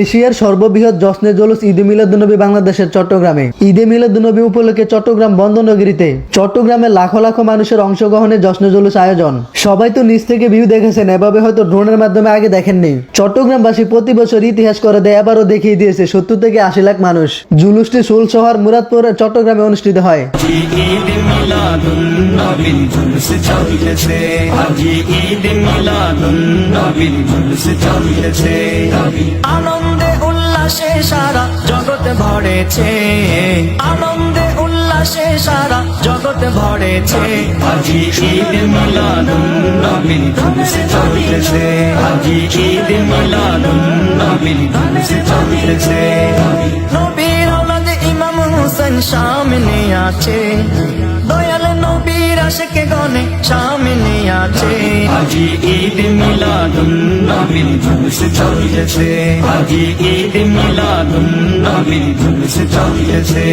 এশিয়ার সর্ববৃহৎ জশ্নে জুলুস ঈদে মিলাদুন্নবী বাংলাদেশের চট্টগ্রামে। ঈদে মিলাদুন্নবী উপলক্ষে চট্টগ্রাম বন্দরনগরীতে চট্টগ্রামে লাখো লাখো মানুষের অংশগ্রহণে জশ্নে জুলুস আয়োজন। সবাই তো নিচ থেকে ভিউ দেখেছেন, এভাবে হয়তো ড্রোনের মাধ্যমে আগে দেখেননি। চট্টগ্রামবাসী প্রতি বছর ইতিহাস করে দেয়, এবারও দেখিয়ে দিয়েছে 70 থেকে 80 লাখ মানুষ। জুলুসটি সুল শহর মুরাদপুর চট্টগ্রামে অনুষ্ঠিত হয়। আনন্দে উল্লাসে সারা জগতে ভরেছে, আনন্দে উল্লাসে সারা জগতে ভরেছে। আজি ঈদ মিলাদুন নবীর ধুমসে চলতেছে, আজি ঈদ মিলাদুন নবীর ধুমসে চলতেছে। নবীর আওলাদ ইমাম হোসেন সামনে আছে, দয়াল নবীর আশিক গণে সামনে আছে। আজি ঈদ মিলাদুন নবীর ধুমসে চলতেছে, আজি ঈদ মিলাদুন নবীর ধুমসে চলতেছে।